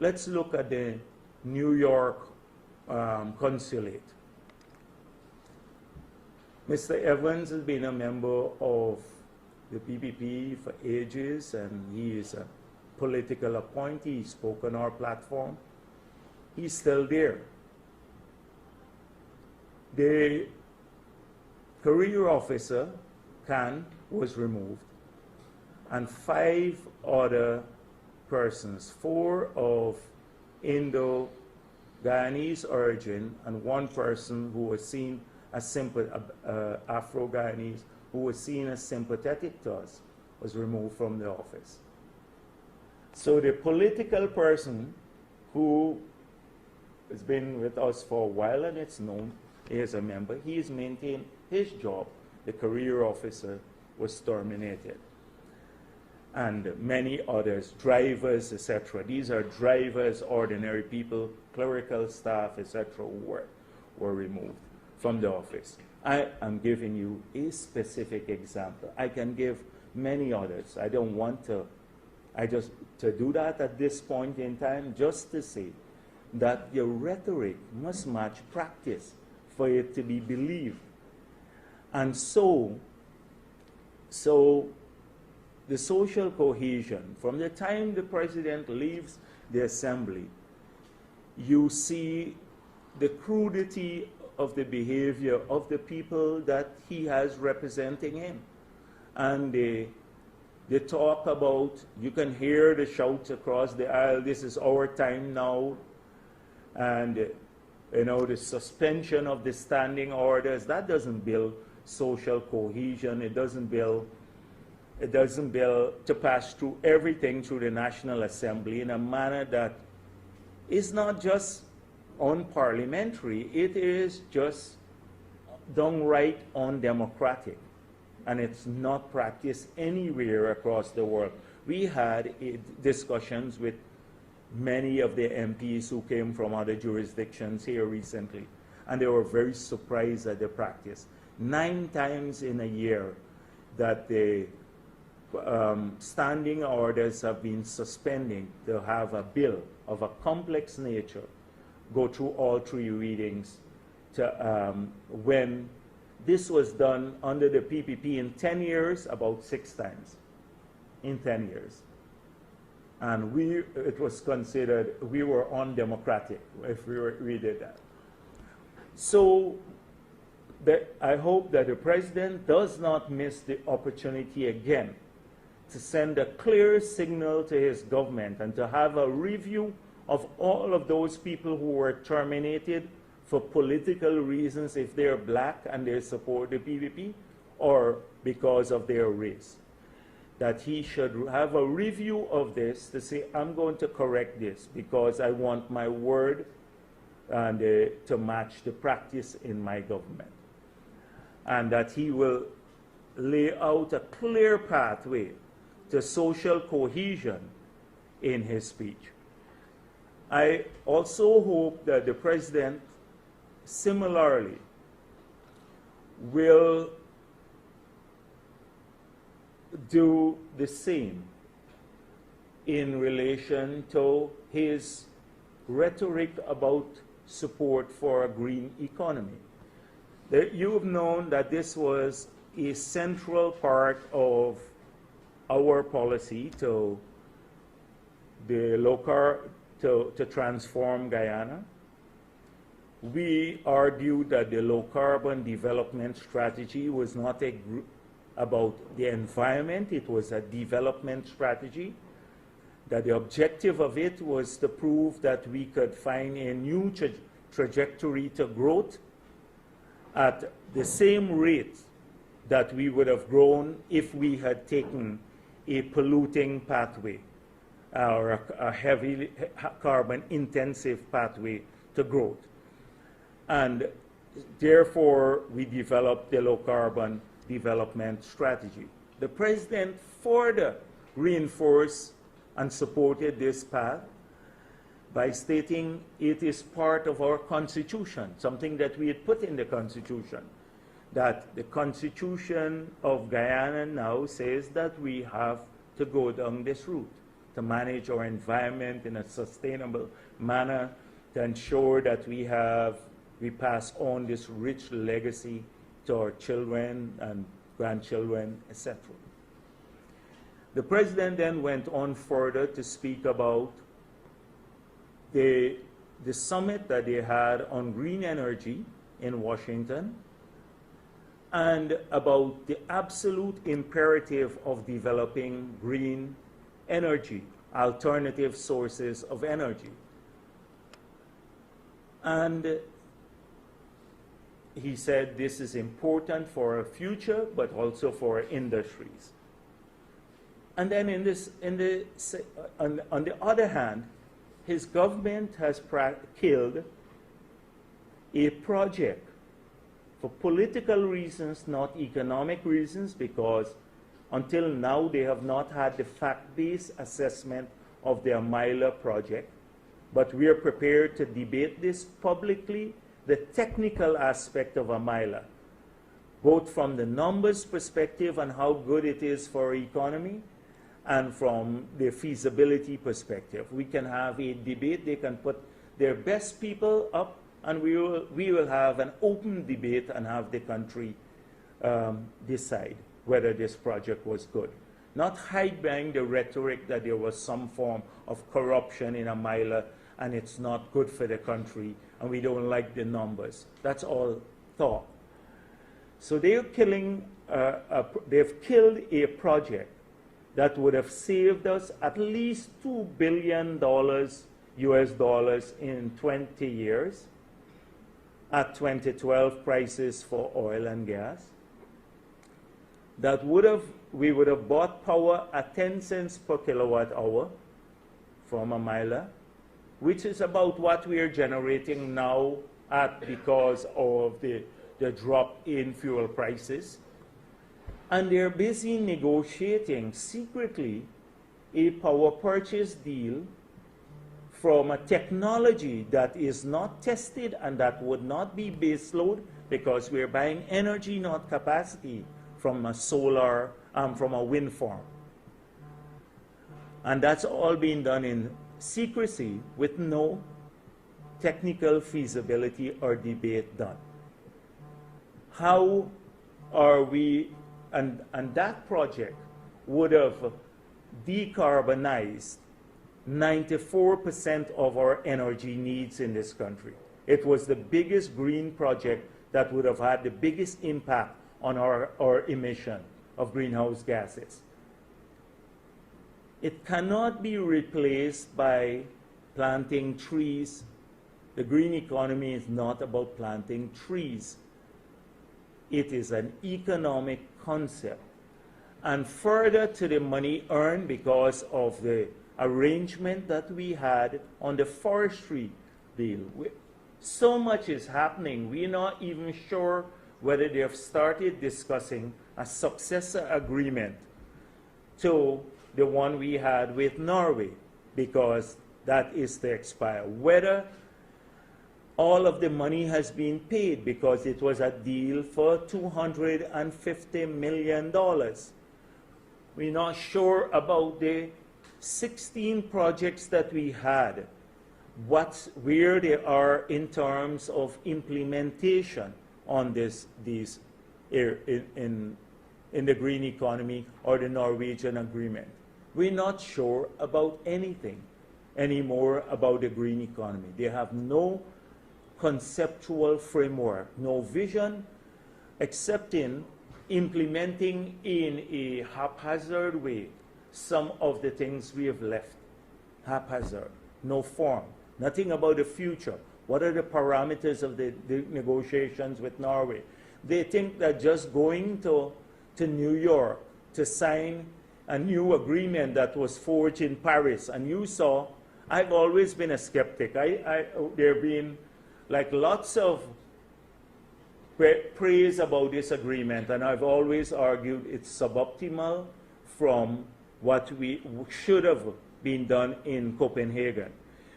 let's look at the New York consulate. Mr. Evans has been a member of the PPP for ages, and he is a political appointee. He spoke on our platform. He's still there. The career officer, Khan, was removed, and 5 other persons, 4 of Indo-Guyanese origin, and 1 person who was seen as Afro-Guyanese, who was seen as sympathetic to us, was removed from the office. So the political person who has been with us for a while, and it's known he is a member, he has maintained his job. The career officer was terminated. And many others, drivers, etc. These are drivers, ordinary people, clerical staff, etc., who were removed from the office. I am giving you a specific example. I can give many others. I don't want to do that at this point in time, just to say that your rhetoric must match practice for it to be believed. And so the social cohesion, from the time the president leaves the assembly, you see the crudity of the behavior of the people that he has representing him. And they talk about, you can hear the shouts across the aisle, this is our time now. And you know, the suspension of the standing orders, that doesn't build social cohesion. It doesn't build to pass through everything through the National Assembly in a manner that is not just unparliamentary, it is just downright undemocratic. And it's not practiced anywhere across the world. We had discussions with many of the MPs who came from other jurisdictions here recently, and they were very surprised at the practice. 9 times in a year that the standing orders have been suspending to have a bill of a complex nature go through all 3 readings. When this was done under the PPP in 10 years, about 6 times in 10 years. And it was considered we were undemocratic if we did that. So I hope that the president does not miss the opportunity again to send a clear signal to his government and to have a review of all of those people who were terminated for political reasons, if they're black and they support the PPP, or because of their race. That he should have a review of this to say, I'm going to correct this because I want my word and, to match the practice in my government. And that he will lay out a clear pathway to social cohesion in his speech. I also hope that the president similarly will do the same in relation to his rhetoric about support for a green economy. You have known that this was a central part of our policy to transform Guyana. We argued that the low carbon development strategy was not about the environment, it was a development strategy, that the objective of it was to prove that we could find a new trajectory to growth at the same rate that we would have grown if we had taken a polluting pathway or a heavy carbon intensive pathway to growth. And therefore, we developed the low carbon development strategy. The president further reinforced and supported this path by stating it is part of our constitution, something that we had put in the constitution, that the constitution of Guyana now says that we have to go down this route. to manage our environment in a sustainable manner, to ensure that we pass on this rich legacy to our children and grandchildren, etc. The president then went on further to speak about the summit that they had on green energy in Washington, and about the absolute imperative of developing green energy, alternative sources of energy. And he said this is important for our future, but also for our industries. And then on the other hand, his government has killed a project for political reasons, not economic reasons, because until now they have not had the fact-based assessment of their Myla project. But we are prepared to debate this publicly, the technical aspect of a Myla, both from the numbers perspective and how good it is for our economy, and from the feasibility perspective. We can have a debate. They can put their best people up, and we will have an open debate and have the country decide whether this project was good. Not hide behind the rhetoric that there was some form of corruption in a Myla and it's not good for the country and we don't like the numbers. That's all thought. So they've killed a project that would have saved us at least $2 billion US dollars in 20 years at 2012 prices for oil and gas. That we would have bought power at 10 cents per kilowatt hour from a Myla, which is about what we are generating now at because of the drop in fuel prices. And they're busy negotiating secretly a power purchase deal from a technology that is not tested and that would not be baseload, because we're buying energy, not capacity, from a solar, from a wind farm. And that's all being done in secrecy with no technical feasibility or debate done. How are we, and that project would have decarbonized 94% of our energy needs in this country. It was the biggest green project that would have had the biggest impact on our emission of greenhouse gases. It cannot be replaced by planting trees. The green economy is not about planting trees. It is an economic concept. And further to the money earned because of the arrangement that we had on the forestry deal. So much is happening. We're not even sure whether they have started discussing a successor agreement to the one we had with Norway, because that is to expire. Whether all of the money has been paid, because it was a deal for $250 million. We're not sure about the 16 projects that we had, where they are in terms of implementation on these in the green economy or the Norwegian agreement. We're not sure about anything anymore about the green economy. They have no conceptual framework, no vision, except in implementing in a haphazard way some of the things we have left haphazard, no form, nothing about the future. What are the parameters of the negotiations with Norway? They think that just going to New York to sign a new agreement that was forged in Paris, and you saw, I've always been a skeptic. There have been like lots of praise about this agreement, and I've always argued it's suboptimal from what we should have been done in Copenhagen,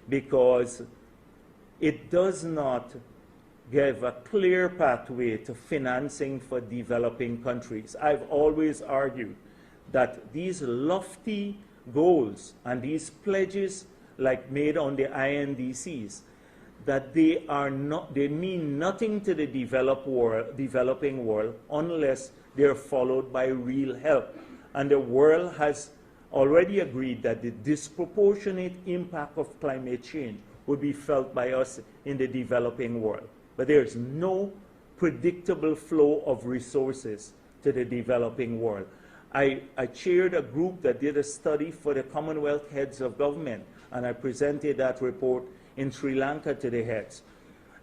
because it does not give a clear pathway to financing for developing countries. I've always argued that these lofty goals and these pledges like made on the INDCs, that they mean nothing to the developing world unless they're followed by real help. And the world has already agreed that the disproportionate impact of climate change would be felt by us in the developing world. But there's no predictable flow of resources to the developing world. I chaired a group that did a study for the Commonwealth heads of government, and I presented that report in Sri Lanka to the heads.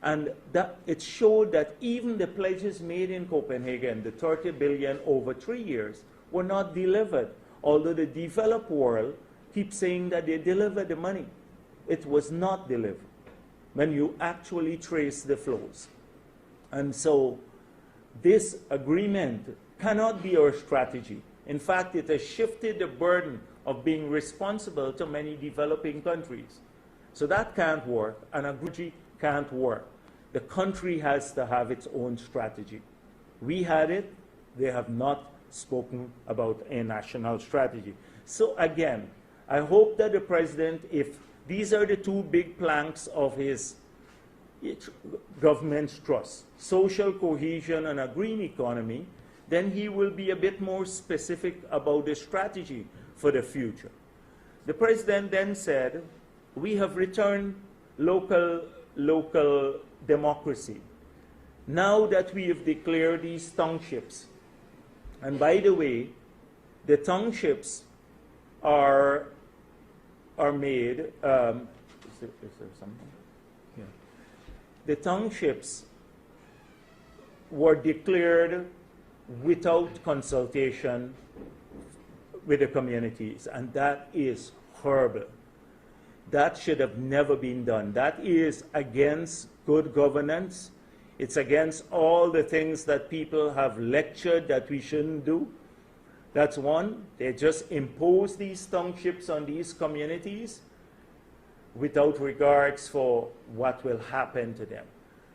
And that it showed that even the pledges made in Copenhagen, the 30 billion over 3 years, were not delivered, although the developed world keeps saying that they delivered the money. It was not delivered when you actually trace the flows. And so this agreement cannot be our strategy. In fact, it has shifted the burden of being responsible to many developing countries. So that can't work, and agreement can't work. The country has to have its own strategy. We had it. They have not spoken about a national strategy. So again, I hope that the president, if these are the two big planks of his government's trust, social cohesion and a green economy, then he will be a bit more specific about the strategy for the future. The president then said, we have returned local democracy. Now that we have declared these townships, and by the way, the townships are made, is there something? Yeah. The townships were declared without consultation with the communities, and that is horrible. That should have never been done. That is against good governance. It's against all the things that people have lectured that we shouldn't do. That's one. They just impose these townships on these communities without regards for what will happen to them.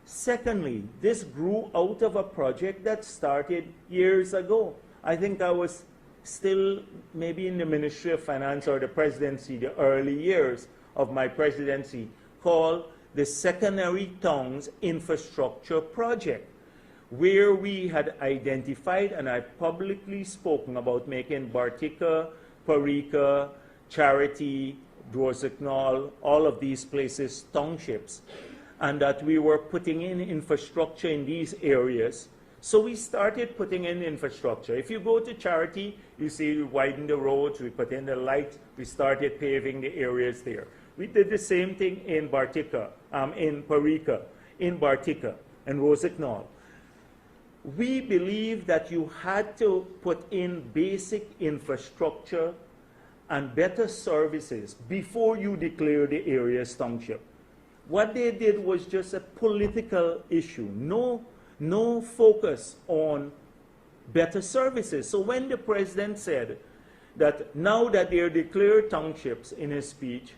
Secondly, this grew out of a project that started years ago. I think I was still maybe in the Ministry of Finance or the presidency, the early years of my presidency, called the Secondary Towns Infrastructure Project, where we had identified, and I publicly spoken about making Bartica, Parika, Charity, Dorsignol, all of these places townships, and that we were putting in infrastructure in these areas. So we started putting in infrastructure. If you go to Charity, you see we widened the roads, we put in the lights, we started paving the areas there. We did the same thing in Bartica, in Parika, in Bartica, and Rosignol. We believe that you had to put in basic infrastructure and better services before you declare the areas township. What they did was just a political issue, no focus on better services. So when the president said that now that they are declared townships in his speech,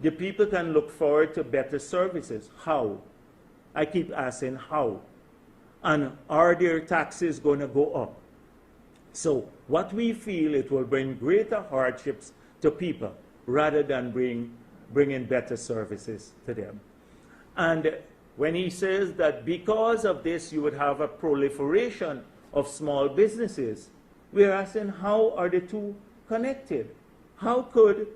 the people can look forward to better services. How? I keep asking how. And are their taxes going to go up? So what we feel, it will bring greater hardships to people rather than bringing better services to them. And when he says that because of this you would have a proliferation of small businesses, we're asking how are the two connected? How could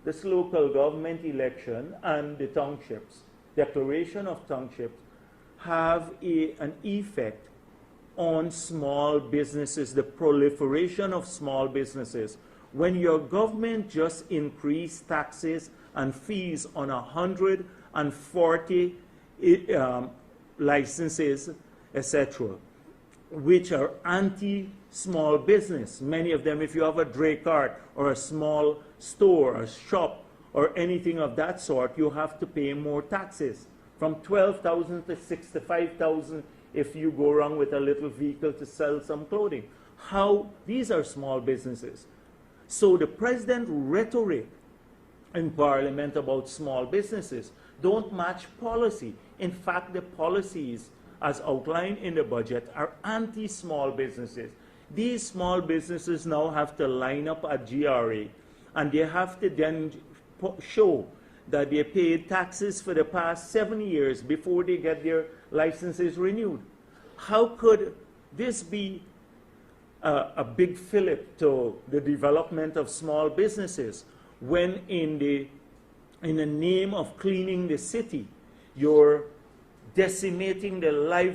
this local government election and the townships, declaration of townships, have an effect on small businesses, the proliferation of small businesses, when your government just increased taxes and fees on 140 licenses, etc., which are anti-small business. Many of them, if you have a dray cart or a small store, a shop, or anything of that sort, you have to pay more taxes, from 12,000 to 65,000 if you go around with a little vehicle to sell some clothing. How? These are small businesses. So the president's rhetoric in Parliament about small businesses don't match policy. In fact, the policies as outlined in the budget are anti-small businesses. These small businesses now have to line up at GRA and they have to then show that they paid taxes for the past 7 years before they get their licenses renewed. How could this be a big fillip to the development of small businesses when in the name of cleaning the city, you're decimating the life